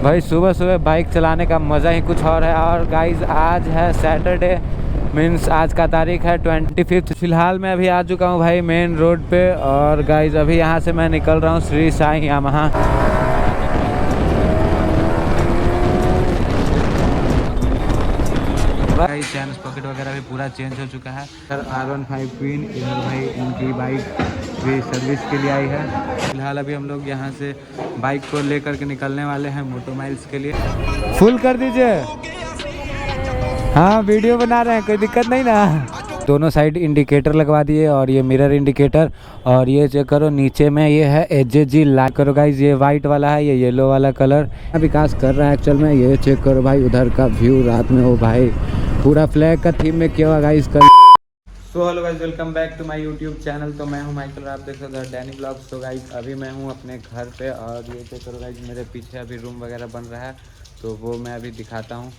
भाई सुबह सुबह बाइक चलाने का मज़ा ही कुछ और है। और गाइज आज है सैटरडे, मीन्स आज का तारीख है 25। फिलहाल मैं अभी आ चुका हूँ भाई मेन रोड पे। और गाइज अभी यहाँ से मैं निकल रहा हूँ श्री साईं यामाहा। भाई चैन पॉकेट वगैरह भी पूरा चेंज हो चुका है। सर R15 क्वीन इधर भाई इनकी बाइक भी सर्विस के लिए आई है। फिलहाल अभी हम लोग यहाँ से बाइक को लेकर के निकलने वाले हैं मोटो माइल्स के लिए। फुल कर दीजिए। हाँ वीडियो बना रहे हैं, कोई दिक्कत नहीं ना। दोनों साइड इंडिकेटर लगवा दिए और ये मिरर इंडिकेटर। और ये चेक करो नीचे में ये है HJG लाइट करो गाइज, ये वाइट वाला है, ये येलो वाला कलर विकास कर रहा है एक्चुअल में। ये चेक करो भाई उधर का व्यू रात में, हो भाई पूरा फ्लैग का थीम में किया हुआ गाइज कल। So hello guys, welcome back to my YouTube channel. तो मैं हूं माइकल, आप देख सकते हो डैनी ब्लॉग्स। तो गाइज अभी मैं हूं अपने घर पे और ये चेक करो गाइज मेरे पीछे अभी रूम वगैरह बन रहा है, तो वो मैं अभी दिखाता हूं।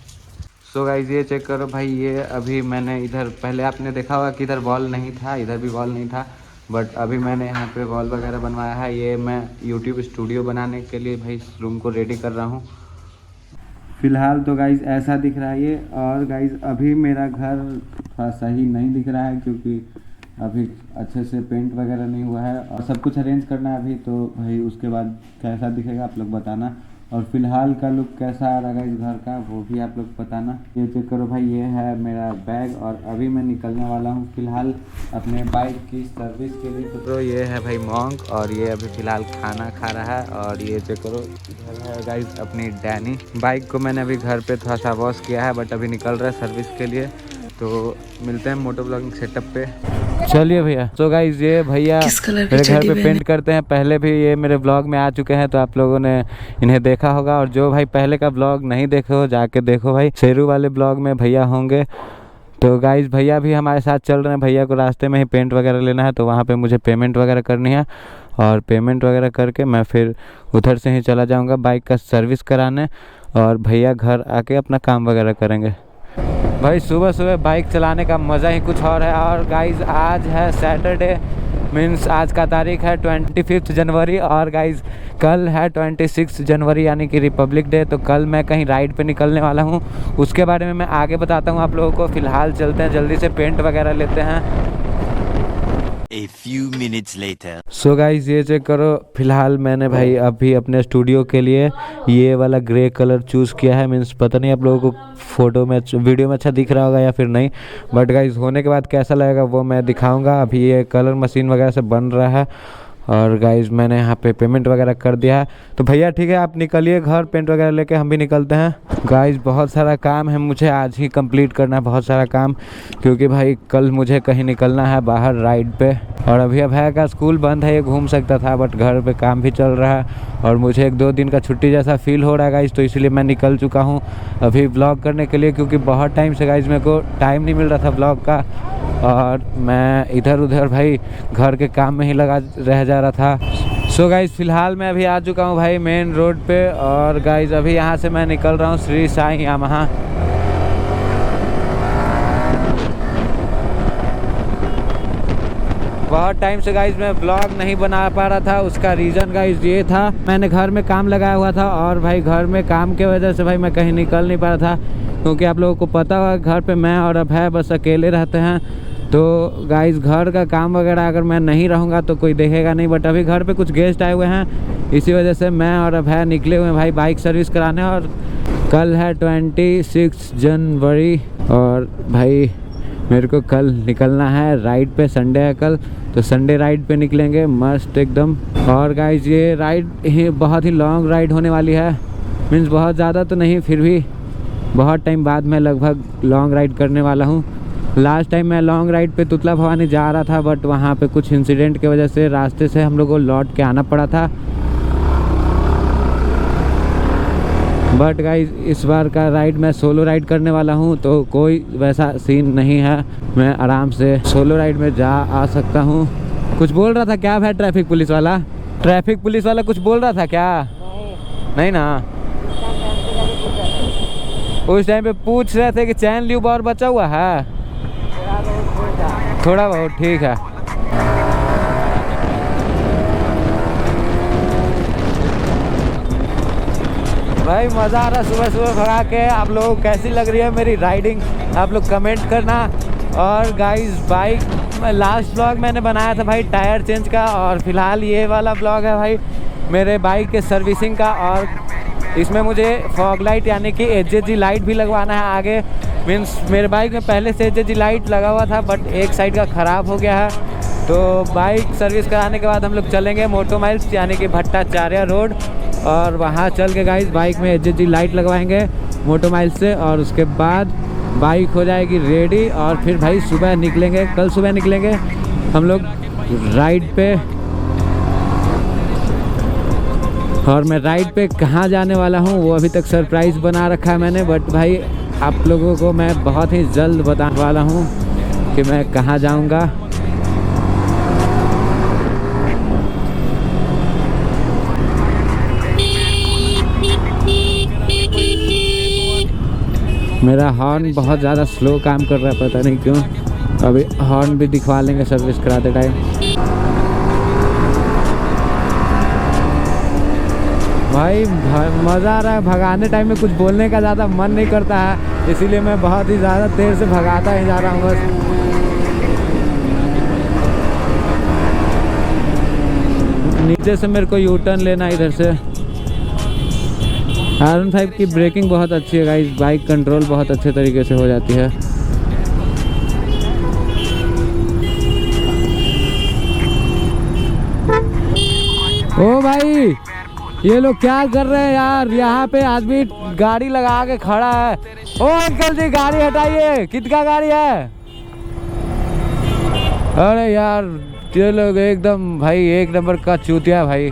सो गाइज ये चेक करो भाई, ये अभी मैंने इधर पहले आपने देखा होगा कि इधर वॉल नहीं था, इधर भी वॉल नहीं था, बट अभी मैंने यहाँ पे वॉल वगैरह बनवाया है। ये मैं यूट्यूब स्टूडियो बनाने के लिए भाई इस रूम को रेडी कर रहा हूँ। फिलहाल तो गाइज ऐसा दिख रहा है ये। और गाइज अभी मेरा घर थोड़ा सही नहीं दिख रहा है क्योंकि अभी अच्छे से पेंट वगैरह नहीं हुआ है और सब कुछ अरेंज करना है अभी। तो भाई उसके बाद कैसा दिखेगा आप लोग बताना। और फिलहाल का लुक कैसा आ रहा है इस घर का वो भी आप लोग बताना। ये चेक करो भाई, ये है मेरा बैग और अभी मैं निकलने वाला हूँ फिलहाल अपने बाइक की सर्विस के लिए। तो ये है भाई मॉन्क और ये अभी फिलहाल खाना खा रहा है। और ये चेक करो इधर है गाइज अपनी डैनी। बाइक को मैंने अभी घर पे थोड़ा सा वॉश किया है बट अभी निकल रहा है सर्विस के लिए। तो मिलते हैं मोटो ब्लॉगिंग सेटअप पे, चलिए भैया। तो गाइज ये भैया मेरे घर पे पेंट करते हैं, पहले भी ये मेरे ब्लॉग में आ चुके हैं तो आप लोगों ने इन्हें देखा होगा। और जो भाई पहले का ब्लॉग नहीं देखे हो जाके देखो भाई, शेरू वाले ब्लॉग में भैया होंगे। तो गाइज भैया भी हमारे साथ चल रहे हैं, भैया को रास्ते में ही पेंट वगैरह लेना है तो वहाँ पे मुझे पेमेंट वगैरह करनी है। और पेमेंट वगैरह करके मैं फिर उधर से ही चला जाऊँगा बाइक का सर्विस कराने और भैया घर आके अपना काम वगैरह करेंगे। भाई सुबह सुबह बाइक चलाने का मज़ा ही कुछ और है। और गाइज आज है सैटरडे, मीन्स आज का तारीख है 25 जनवरी और गाइज कल है 26 जनवरी यानी कि रिपब्लिक डे। तो कल मैं कहीं राइड पे निकलने वाला हूँ, उसके बारे में मैं आगे बताता हूँ आप लोगों को। फ़िलहाल चलते हैं, जल्दी से पेंट वगैरह लेते हैं। A few minutes later. So guys ये चेक करो, फिलहाल मैंने भाई अभी अपने स्टूडियो के लिए ये वाला ग्रे कलर चूज़ किया है। मीन्स पता नहीं आप लोगों को फ़ोटो में वीडियो में अच्छा दिख रहा होगा या फिर नहीं, बट गाइज होने के बाद कैसा लगेगा वो मैं दिखाऊंगा। अभी ये कलर मशीन वगैरह से बन रहा है और गाइज मैंने यहाँ पे पेमेंट वगैरह कर दिया है। तो भैया ठीक है आप निकलिए घर, पेंट वगैरह लेके हम भी निकलते हैं। गाइज बहुत सारा काम है मुझे आज ही कंप्लीट करना है, बहुत सारा काम, क्योंकि भाई कल मुझे कहीं निकलना है बाहर राइड पे। और अभी अभय का स्कूल बंद है, ये घूम सकता था बट घर पे काम भी चल रहा है और मुझे 1-2 दिन का छुट्टी जैसा फील हो रहा है गाइज। तो इसलिए मैं निकल चुका हूँ अभी ब्लॉग करने के लिए, क्योंकि बहुत टाइम से गाइज मेरे को टाइम नहीं मिल रहा था ब्लॉग का और मैं इधर उधर भाई घर के काम में ही लगा रह जा रहा था। सो गाइज फिलहाल मैं अभी आ चुका हूँ भाई मेन रोड पे और गाइज अभी यहाँ से मैं निकल रहा हूँ श्री साईं यामाहा। बहुत टाइम से गाइज मैं ब्लॉग नहीं बना पा रहा था, उसका रीज़न गाइज ये था मैंने घर में काम लगाया हुआ था और भाई घर में काम के वजह से भाई मैं कहीं निकल नहीं पा रहा था, क्योंकि आप लोगों को पता होगा घर पे मैं और अभय बस अकेले रहते हैं। तो गाइज घर का काम वगैरह अगर मैं नहीं रहूँगा तो कोई देखेगा नहीं, बट अभी घर पे कुछ गेस्ट आए हुए हैं, इसी वजह से मैं और अभय निकले हुए हैं भाई बाइक सर्विस कराने। और कल है 26 जनवरी और भाई मेरे को कल निकलना है राइड पे, संडे है कल, तो संडे राइड पे निकलेंगे मस्त एकदम। और गाइज ये राइड ही बहुत ही लॉन्ग राइड होने वाली है, मीन्स बहुत ज़्यादा तो नहीं फिर भी बहुत टाइम बाद मैं लगभग लॉन्ग राइड करने वाला हूँ। लास्ट टाइम मैं लॉन्ग राइड पे तुतला भवानी जा रहा था बट वहाँ पे कुछ इंसिडेंट की वजह से रास्ते से हम लोग को लौट के आना पड़ा था। बट गाइज इस बार का राइड मैं सोलो राइड करने वाला हूँ तो कोई वैसा सीन नहीं है, मैं आराम से सोलो राइड में जा आ सकता हूँ। कुछ बोल रहा था क्या भाई ट्रैफिक पुलिस वाला? ट्रैफिक पुलिस वाला कुछ बोल रहा था क्या? नहीं ना, उस टाइम पे पूछ रहे थे कि चैन ल्यूब और बचा हुआ है थोड़ा बहुत, ठीक है। भाई मज़ा आ रहा सुबह सुबह भगा के। आप लोगों को कैसी लग रही है मेरी राइडिंग, आप लोग कमेंट करना। और गाइस बाइक लास्ट ब्लॉग मैंने बनाया था भाई टायर चेंज का, और फिलहाल ये वाला ब्लॉग है भाई मेरे बाइक के सर्विसिंग का। और इसमें मुझे फॉग लाइट यानी कि HJG लाइट भी लगवाना है आगे। मीन्स मेरे बाइक में पहले से HJG लाइट लगा हुआ था बट एक साइड का ख़राब हो गया है। तो बाइक सर्विस कराने के बाद हम लोग चलेंगे मोटो माइल्स यानी कि भट्टाचार्य रोड, और वहाँ चल के गाइस बाइक में HJG लाइट लगवाएंगे मोटो माइल्स से। और उसके बाद बाइक हो जाएगी रेडी, और फिर भाई सुबह निकलेंगे, कल सुबह निकलेंगे हम लोग राइड पे। और मैं राइड पे कहाँ जाने वाला हूँ वो अभी तक सरप्राइज़ बना रखा है मैंने, बट भाई आप लोगों को मैं बहुत ही जल्द बताने वाला हूँ कि मैं कहाँ जाऊँगा। मेरा हॉर्न बहुत ज़्यादा स्लो काम कर रहा है, पता नहीं क्यों। अभी हॉर्न भी दिखवा लेंगे सर्विस कराते टाइम। भाई मज़ा आ रहा है भगाने टाइम में, कुछ बोलने का ज़्यादा मन नहीं करता है, इसीलिए मैं बहुत ही ज़्यादा देर से भगाता ही जा रहा हूँ बस। नीचे से मेरे को यू टर्न लेना इधर से। R15 की ब्रेकिंग बहुत अच्छी है गाइस, बाइक कंट्रोल बहुत अच्छे तरीके से हो जाती है। ओ भाई ये लोग क्या कर रहे हैं यार, यहाँ पे आदमी गाड़ी लगा के खड़ा है। ओ अंकल जी गाड़ी हटाइए, किसका गाड़ी है? अरे यार ये लोग एकदम भाई एक नंबर का चूतिया भाई।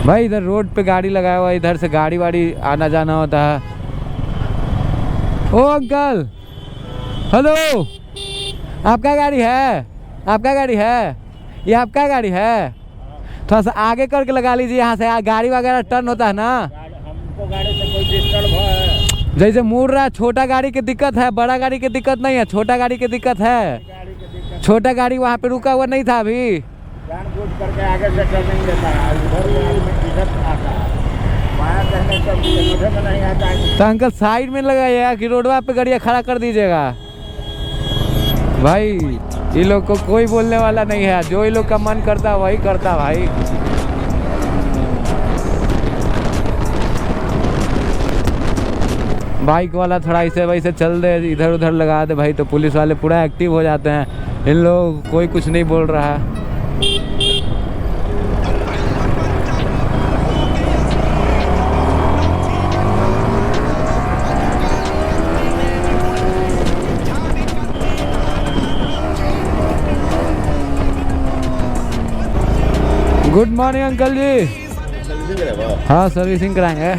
भाई इधर रोड पे गाड़ी लगाया हुआ है, इधर से गाड़ी वाड़ी आना जाना होता है। ओ अंकल हेलो, आपका गाड़ी है? आपका गाड़ी है? ये आपका गाड़ी है? थोड़ा सा आगे करके लगा लीजिए, यहाँ से गाड़ी वगैरह टर्न होता है ना। हमको गाड़ी से कोई डिस्टर्ब है? जैसे मुड़ रहा है, छोटा गाड़ी की दिक्कत है, बड़ा गाड़ी की दिक्कत नहीं है, छोटा गाड़ी की दिक्कत है। छोटा गाड़ी वहाँ पे रुका हुआ नहीं था अभी, जानबूझ करके आगे से टर्निंग लेता है, उधर इधर आता है, वहाँ कहने सब मुझे में नहीं आता है। तो अंकल साइड में लगाइएगा कि रोडवा पे गाड़ियाँ खड़ा कर दीजिएगा। भाई ये लोग को कोई बोलने वाला नहीं है, जो ये लोग का मन करता वही करता भाई। बाइक वाला थोड़ा ऐसे वैसे चल दे, इधर उधर लगा दे भाई, तो पुलिस वाले पूरा एक्टिव हो जाते हैं। इन लोग कोई कुछ नहीं बोल रहा है। गुड मॉर्निंग अंकल जी। हाँ सर्विसिंग कराएंगे।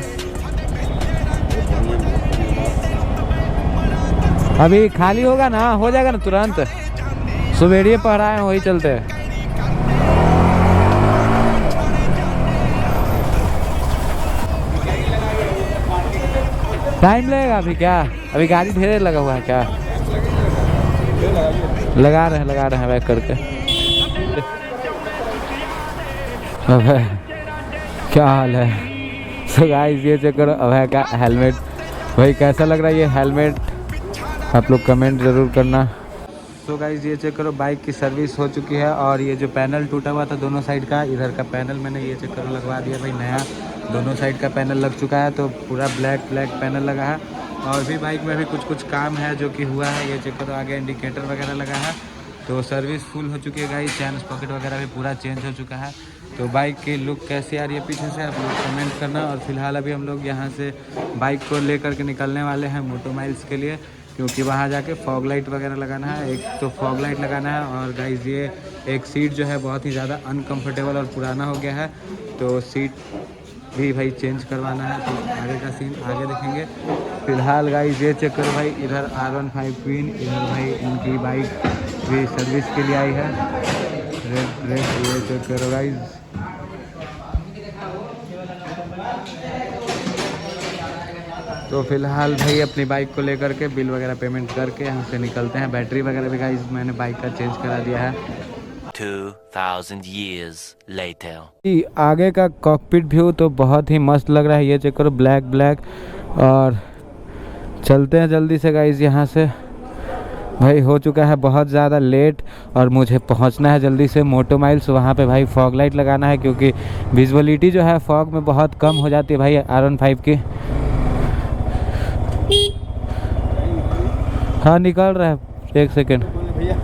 अभी खाली होगा ना, हो जाएगा ना तुरंत। सुबेड़िए पढ़ा है वही चलते। टाइम लगेगा अभी क्या? अभी गाड़ी ढेर लगा हुआ है क्या? लगा रहे हैं बैक करके। अबे क्या हाल है? सो गाइस ये चेक करो अभय का हेलमेट। भाई कैसा लग रहा है ये हेलमेट, आप लोग कमेंट ज़रूर करना। तो गाइस ये चेक करो बाइक की सर्विस हो चुकी है, और ये जो पैनल टूटा हुआ था दोनों साइड का, इधर का पैनल मैंने ये चेक करो लगवा दिया भाई नया। दोनों साइड का पैनल लग चुका है, तो पूरा ब्लैक पैनल लगा है। और भी बाइक में भी कुछ काम है जो कि हुआ है। ये चेक करो आगे इंडिकेटर वगैरह लगा है। तो सर्विस फुल हो चुकी है गाइस, चैन स्पॉकेट वगैरह भी पूरा चेंज हो चुका है। तो बाइक की लुक कैसी आ रही है पीछे से आप लोग कमेंट करना। और फिलहाल अभी हम लोग यहाँ से बाइक को लेकर के निकलने वाले हैं मोटो माइल्स के लिए, क्योंकि वहाँ जाके फॉग लाइट वगैरह लगाना है। एक तो फॉग लाइट लगाना है, और गाइस ये एक सीट जो है बहुत ही ज़्यादा अनकम्फर्टेबल और पुराना हो गया है, तो सीट भी भाई चेंज करवाना है। तो आगे का सीन आगे देखेंगे। फिलहाल गाइस ये चेक करो भाई, इधर R15 क्वीन, इधर भाई इनकी बाइक भी सर्विस के लिए आई है रेड। ये चेक करो गाइस। तो फिलहाल भाई अपनी बाइक को लेकर के बिल वगैरह पेमेंट करके यहाँ से निकलते हैं। बैटरी वगैरह भी गाइस मैंने बाइक का चेंज करा दिया है। 2,000 years later. आगे का कॉकपिट व्यू तो बहुत ही मस्त लग रहा है। ये चेक करो, ब्लैक ब्लैक। और चलते हैं जल्दी से गाइस यहाँ से। भाई हो चुका है बहुत ज़्यादा लेट और मुझे पहुँचना है जल्दी से मोटो माइल्स। वहाँ पे भाई फॉग लाइट लगाना है क्योंकि विजुअलिटी जो है फॉग में बहुत कम हो जाती है भाई R15 की। हाँ निकल रहा है, एक सेकेंड। भैया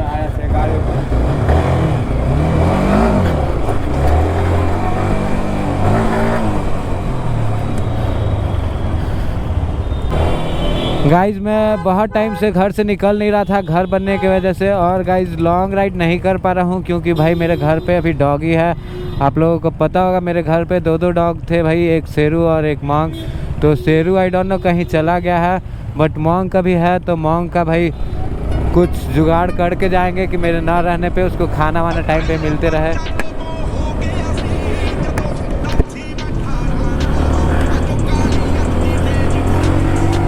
आया से गाड़ी गाइज मैं बहुत टाइम से घर से निकल नहीं रहा था घर बनने की वजह से। और गाइज लॉन्ग राइड नहीं कर पा रहा हूँ क्योंकि भाई मेरे घर पे अभी डॉगी है। आप लोगों को पता होगा मेरे घर पे दो डॉग थे भाई, एक शेरू और एक मॉन्ग। तो शेरू आई डोंट नो कहीं चला गया है, बट मॉन्ग का भी है। तो मॉन्ग का भाई कुछ जुगाड़ करके जाएंगे कि मेरे ना रहने पे उसको खाना वाना टाइम पे मिलते रहे।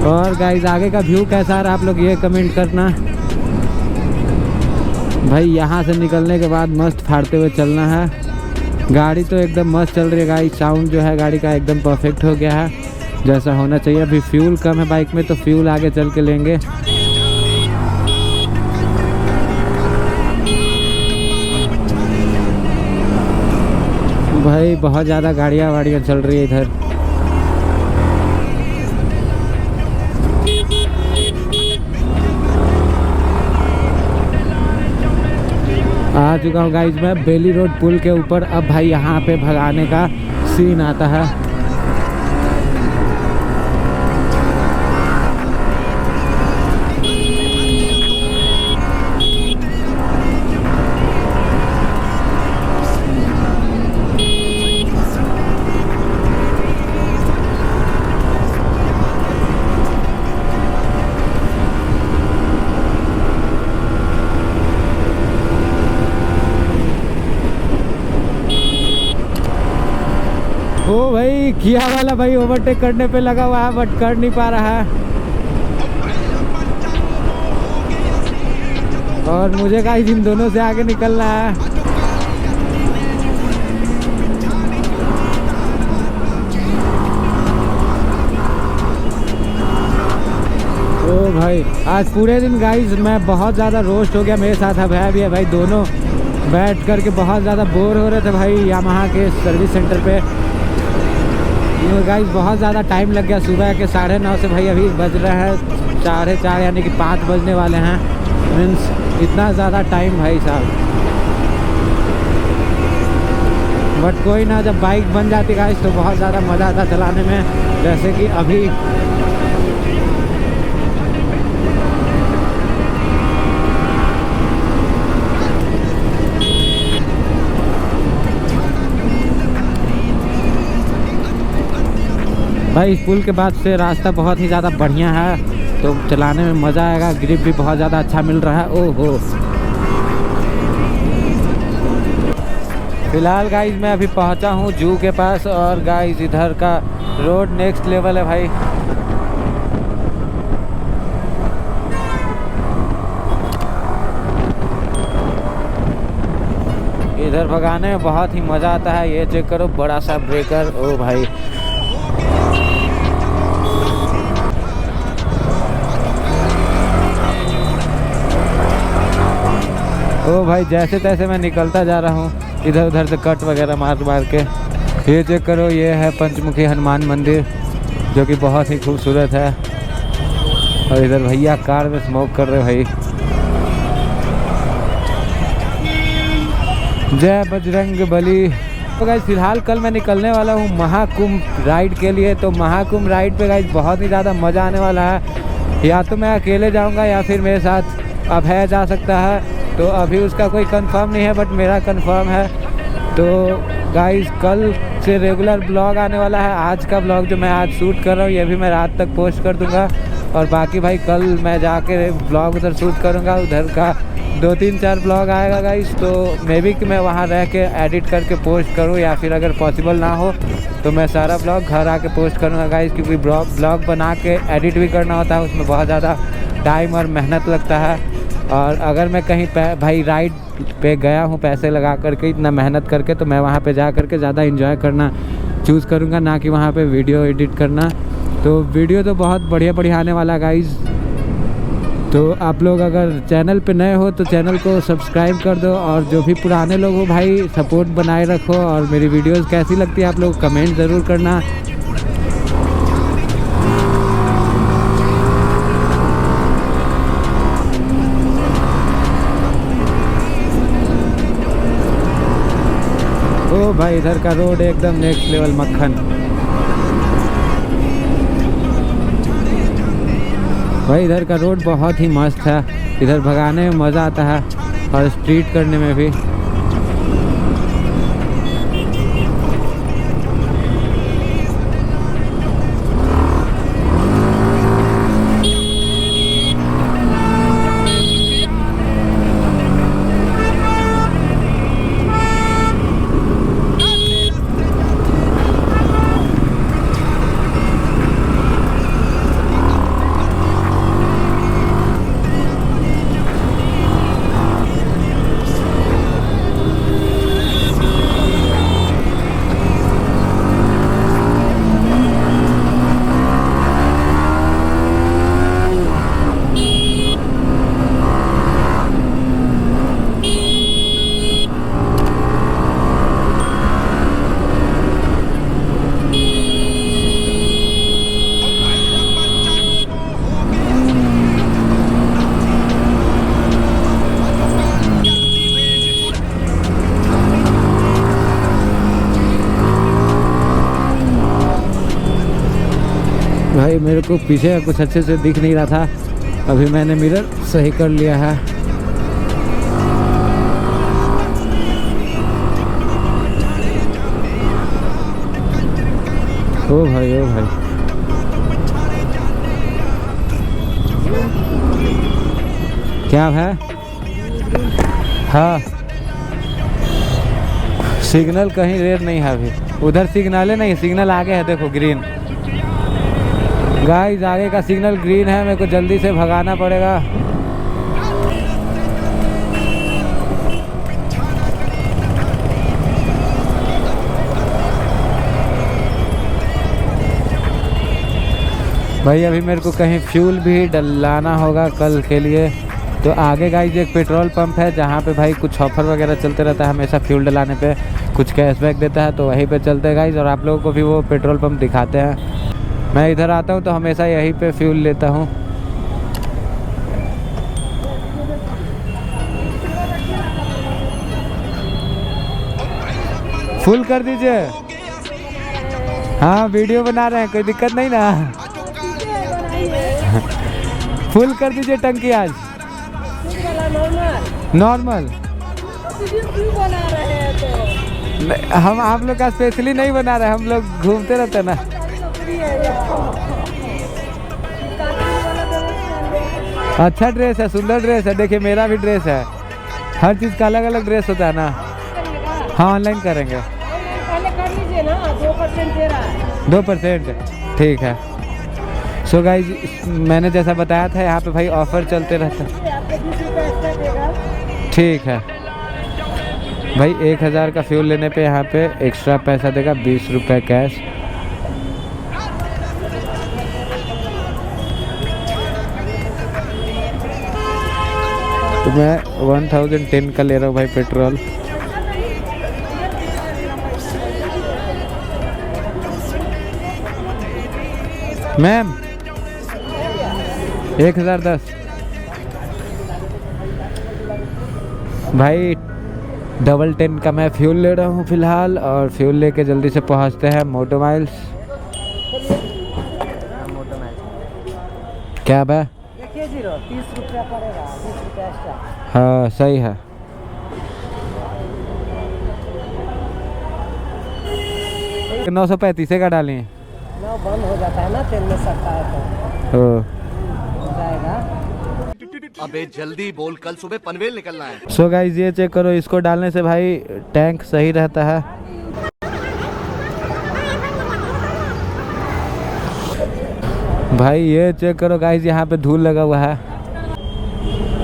और गाइज आगे का व्यू कैसा आ रहा है आप लोग ये कमेंट करना भाई। यहाँ से निकलने के बाद मस्त फाड़ते हुए चलना है। गाड़ी तो एकदम मस्त चल रही है गाइज। साउंड जो है गाड़ी का एकदम परफेक्ट हो गया है जैसा होना चाहिए। अभी फ्यूल कम है बाइक में तो फ्यूल आगे चल के लेंगे। भाई बहुत ज़्यादा गाड़ियाँ चल रही है इधर। आ चुका हूँ गाइज मैं बेली रोड पुल के ऊपर। अब भाई यहाँ पे भगाने का सीन आता है। ओ भाई किया वाला भाई ओवरटेक करने पे लगा हुआ है बट कर नहीं पा रहा है। और मुझे गाइस इन दोनों से आगे निकलना है। ओ भाई आज पूरे दिन गाइस मैं बहुत ज़्यादा रोस्ट हो गया। मेरे साथ अभय भी है भाई, दोनों बैठ करके बहुत ज़्यादा बोर हो रहे थे भाई यामाहा के सर्विस सेंटर पे। गाइस बहुत ज़्यादा टाइम लग गया। सुबह के 9:30 से भाई अभी बज रहे हैं 4:30 यानी कि 5 बजने वाले हैं। मीन्स इतना ज़्यादा टाइम भाई साहब। बट कोई ना, जब बाइक बन जाती गाइस तो बहुत ज़्यादा मज़ा आता चलाने में। जैसे कि अभी भाई इस पुल के बाद से रास्ता बहुत ही ज़्यादा बढ़िया है तो चलाने में मज़ा आएगा। ग्रिप भी बहुत ज़्यादा अच्छा मिल रहा है। ओहो फिलहाल गाइज मैं अभी पहुंचा हूं जू के पास। और गाइज इधर का रोड नेक्स्ट लेवल है भाई। इधर भगाने में बहुत ही मज़ा आता है। ये चेक करो बड़ा सा ब्रेकर। ओ भाई ओ भाई जैसे तैसे मैं निकलता जा रहा हूँ इधर उधर से कट वगैरह मार मार के। ये चेक करो, ये है पंचमुखी हनुमान मंदिर जो कि बहुत ही खूबसूरत है। और इधर भैया कार में स्मोक कर रहे भाई। जय बजरंग बली। तो गाइस फिलहाल कल मैं निकलने वाला हूँ महाकुंभ राइड के लिए। तो महाकुंभ राइड पे गाइस बहुत ही ज़्यादा मज़ा आने वाला है। या तो मैं अकेले जाऊँगा या फिर मेरे साथ अभय जा सकता है। तो अभी उसका कोई कंफर्म नहीं है बट मेरा कंफर्म है। तो गाइस कल से रेगुलर ब्लॉग आने वाला है। आज का ब्लॉग जो मैं आज शूट कर रहा हूँ ये भी मैं रात तक पोस्ट कर दूंगा। और बाकी भाई कल मैं जाके ब्लॉग उधर शूट करूँगा। उधर का 2-3-4 ब्लॉग आएगा गाइस। तो मे बी कि मैं वहाँ रह के एडिट करके पोस्ट करूँ या फिर अगर पॉसिबल ना हो तो मैं सारा ब्लॉग घर आके पोस्ट करूँगा गाइस। क्योंकि ब्लॉग बना के एडिट भी करना होता है, उसमें बहुत ज़्यादा टाइम और मेहनत लगता है। और अगर मैं कहीं भाई राइड पे गया हूँ पैसे लगा करके, इतना मेहनत करके, तो मैं वहाँ पे जा करके ज़्यादा एंजॉय करना चूज़ करूँगा, ना कि वहाँ पे वीडियो एडिट करना। तो वीडियो तो बहुत बढ़िया बढ़िया आने वाला गाइज़। तो आप लोग अगर चैनल पे नए हो तो चैनल को सब्सक्राइब कर दो, और जो भी पुराने लोग हो भाई सपोर्ट बनाए रखो। और मेरी वीडियोस कैसी लगती है आप लोग कमेंट ज़रूर करना। ओ भाई इधर का रोड एकदम नेक्स्ट लेवल मक्खन। भाई इधर का रोड बहुत ही मस्त है, इधर भगाने में मज़ा आता है और स्ट्रीट करने में भी। भाई मेरे को पीछे कुछ अच्छे से दिख नहीं रहा था, अभी मैंने मिरर सही कर लिया है। ओ भाई क्या है? हाँ सिग्नल कहीं रेड नहीं है अभी, उधर सिग्नल है नहीं, सिग्नल आगे है देखो ग्रीन। गाइस आगे का सिग्नल ग्रीन है, मेरे को जल्दी से भगाना पड़ेगा। भाई अभी मेरे को कहीं फ्यूल भी डलाना होगा कल के लिए। तो आगे गाइस एक पेट्रोल पंप है जहाँ पे भाई कुछ ऑफर वगैरह चलते रहता है हमेशा, फ्यूल डलाने पे कुछ कैशबैक देता है, तो वहीं पे चलते हैं गाइस। और आप लोगों को भी वो पेट्रोल पंप दिखाते हैं। मैं इधर आता हूँ तो हमेशा यहीं पे फ्यूल लेता हूँ। फुल कर दीजिए। हाँ वीडियो बना रहे हैं, कोई दिक्कत नहीं ना। फुल कर दीजिए टंकी आज। नॉर्मल हम आप लोग का स्पेशली नहीं बना रहे, हम लोग घूमते रहते ना। अच्छा ड्रेस है, सुंदर ड्रेस है, देखिए मेरा भी ड्रेस है। हर चीज़ का अलग अलग ड्रेस होता है ना। हाँ ऑनलाइन करेंगे। पहले कर लीजिए ना, 2% दे रहा है। 2% ठीक है। सो गाइज मैंने जैसा बताया था यहाँ पे भाई ऑफर चलते रहता है। आपको 20 रुपये एक्स्ट्रा देगा। ठीक है भाई, 1000 का फ्यूल लेने पे यहाँ पे एक्स्ट्रा पैसा देगा 20 रुपये कैश। तो मैं 1010 का ले रहा हूँ भाई पेट्रोल। मैम 1010 भाई, 1010 का मैं फ्यूल ले रहा हूँ फ़िलहाल। और फ्यूल लेके जल्दी से पहुँचते हैं मोटो माइल्स। क्या बा? देखिए 30 रुपया पड़ेगा, 20 रुपया एक्स्ट्रा। हाँ सही है। तो 935 का डालें ना, बंद हो जाता है ना तेल में सकता है तो हो जाएगा। अबे जल्दी बोल, कल सुबह पनवेल निकलना है। सो गाइस ये चेक करो, इसको डालने से भाई टैंक सही रहता है। भाई ये चेक करो गाइस, यहाँ पे धूल लगा हुआ है।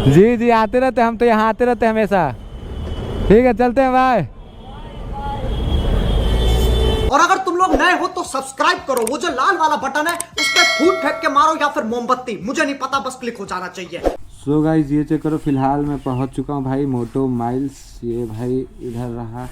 जी जी आते रहते, हम तो यहाँ आते रहते हमेशा। ठीक है चलते हैं, बाय। और अगर तुम लोग नए हो तो सब्सक्राइब करो, वो जो लाल वाला बटन है उस पर फूट फेंक के मारो या फिर मोमबत्ती, मुझे नहीं पता, बस क्लिक हो जाना चाहिए। सो गाइस ये चेक करो, फिलहाल मैं पहुंच चुका हूं भाई मोटो माइल्स। ये भाई इधर रहा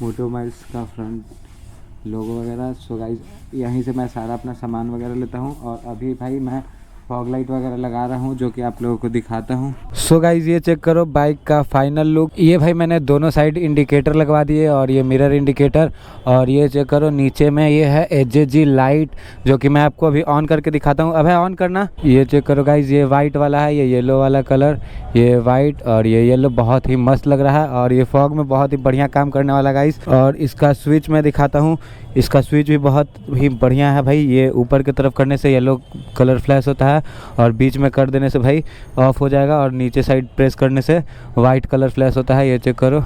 मोटो माइल्स का फ्रंट लोगो वगैरह। सो गाइस यहीं से मैं सारा अपना सामान वगैरह लेता हूं और अभी भाई मैं फॉग लाइट वगैरह लगा रहा हूं जो कि आप लोगों को दिखाता हूं। सो गाइस ये चेक करो बाइक का फाइनल लुक। ये भाई मैंने दोनों साइड इंडिकेटर लगवा दिए और ये मिरर इंडिकेटर, और ये चेक करो नीचे में ये है HJG लाइट जो कि मैं आपको अभी ऑन करके दिखाता हूं। अब है ऑन करना। ये चेक करो गाइस, ये वाइट वाला है, ये येलो वाला कलर, ये वाइट और ये येलो, बहुत ही मस्त लग रहा है और ये फॉग में बहुत ही बढ़िया काम करने वाला गाइस। और इसका स्विच मैं दिखाता हूँ, इसका स्विच भी बहुत ही बढ़िया है भाई। ये ऊपर की तरफ करने से येलो कलर फ्लैश होता है और बीच में कर देने से भाई ऑफ हो जाएगा, और नीचे साइड प्रेस करने से वाइट कलर फ्लैश होता है। ये चेक करो,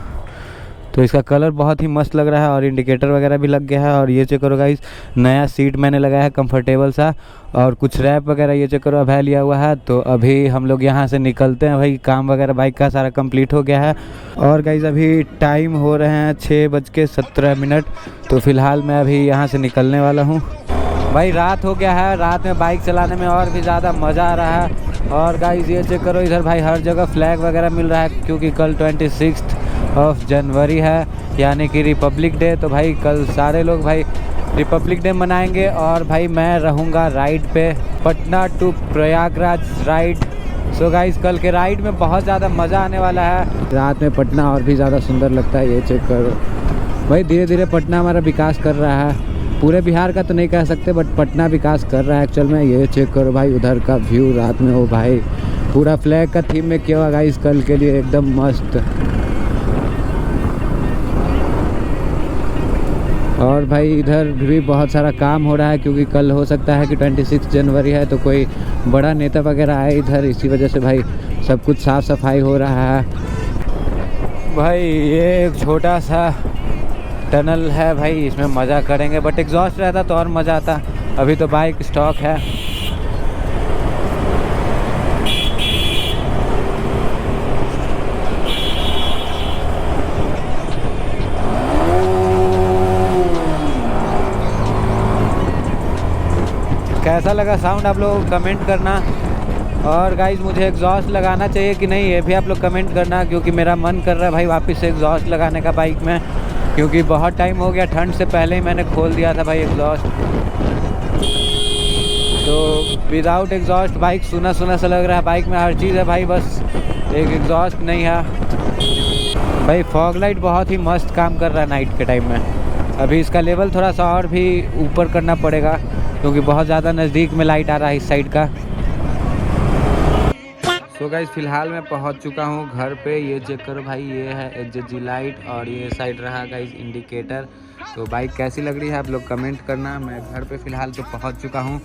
तो इसका कलर बहुत ही मस्त लग रहा है और इंडिकेटर वगैरह भी लग गया है। और ये चेक करो गाइस, नया सीट मैंने लगाया है कंफर्टेबल सा, और कुछ रैप वगैरह ये चेक करो अभी लिया हुआ है। तो अभी हम लोग यहाँ से निकलते हैं भाई, काम वगैरह बाइक का सारा कंप्लीट हो गया है। और गाइस अभी टाइम हो रहे हैं 6:17। तो फिलहाल मैं अभी यहाँ से निकलने वाला हूँ भाई। रात हो गया है, रात में बाइक चलाने में और भी ज़्यादा मज़ा आ रहा है। और गाइस ये चेक करो, इधर भाई हर जगह फ्लैग वगैरह मिल रहा है क्योंकि कल 26 जनवरी है, यानी कि रिपब्लिक डे। तो भाई कल सारे लोग भाई रिपब्लिक डे मनाएंगे। और भाई मैं रहूँगा राइड पे, Patna to Prayagraj ride. So guys कल के राइड में बहुत ज़्यादा मज़ा आने वाला है। रात में पटना और भी ज़्यादा सुंदर लगता है। ये चेक करो भाई, धीरे धीरे पटना हमारा विकास कर रहा है। पूरे बिहार का तो नहीं कह सकते बट पटना विकास कर रहा है एक्चुअल में। ये चेक करो भाई, उधर का व्यू रात में हो भाई, पूरा फ्लैग का थीम में किया हुआ गाइस कल के लिए, एकदम मस्त। और भाई इधर भी बहुत सारा काम हो रहा है क्योंकि कल हो सकता है कि 26 जनवरी है, तो कोई बड़ा नेता वगैरह आए इधर, इसी वजह से भाई सब कुछ साफ़ सफाई हो रहा है। भाई ये एक छोटा सा टनल है भाई, इसमें मज़ा करेंगे, बट एग्जॉस्ट रहता तो और मज़ा आता। अभी तो बाइक स्टॉक है। कैसा लगा साउंड आप लोग कमेंट करना। और गाइस मुझे एग्जॉस्ट लगाना चाहिए कि नहीं, ये भी आप लोग कमेंट करना, क्योंकि मेरा मन कर रहा है भाई वापस से एग्जॉस्ट लगाने का बाइक में, क्योंकि बहुत टाइम हो गया, ठंड से पहले ही मैंने खोल दिया था भाई एग्जॉस्ट। तो विदाउट एग्जॉस्ट बाइक सुना सुना सा लग रहा है। बाइक में हर चीज़ है भाई, बस एक एग्जॉस्ट नहीं है भाई। फॉग लाइट बहुत ही मस्त काम कर रहा है नाइट के टाइम में। अभी इसका लेवल थोड़ा सा और भी ऊपर करना पड़ेगा क्योंकि बहुत ज़्यादा नज़दीक में लाइट आ रहा है इस साइड का। तो गाइस फिलहाल मैं पहुंच चुका हूं घर पे। ये चेक करो भाई, ये है HJG लाइट और ये साइड रहा गाइस इंडिकेटर। तो बाइक कैसी लग रही है आप लोग कमेंट करना। मैं घर पे फ़िलहाल तो पहुंच चुका हूं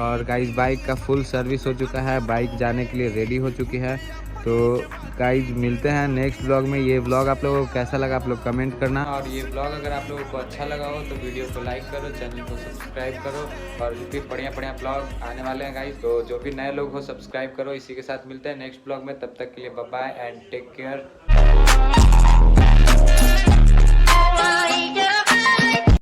और गाइस बाइक का फुल सर्विस हो चुका है, बाइक जाने के लिए रेडी हो चुकी है। तो गाइस मिलते हैं नेक्स्ट व्लॉग में। ये व्लॉग आप लोगों को कैसा लगा आप लोग कमेंट करना, और ये व्लॉग अगर आप लोगों को अच्छा लगा हो तो वीडियो को लाइक करो, चैनल को सब्सक्राइब करो, और भी बढ़िया बढ़िया व्लॉग आने वाले हैं गाइस। तो जो भी नए लोग हो सब्सक्राइब करो। इसी के साथ मिलते हैं नेक्स्ट व्लॉग में, तब तक के लिए bye bye and take care.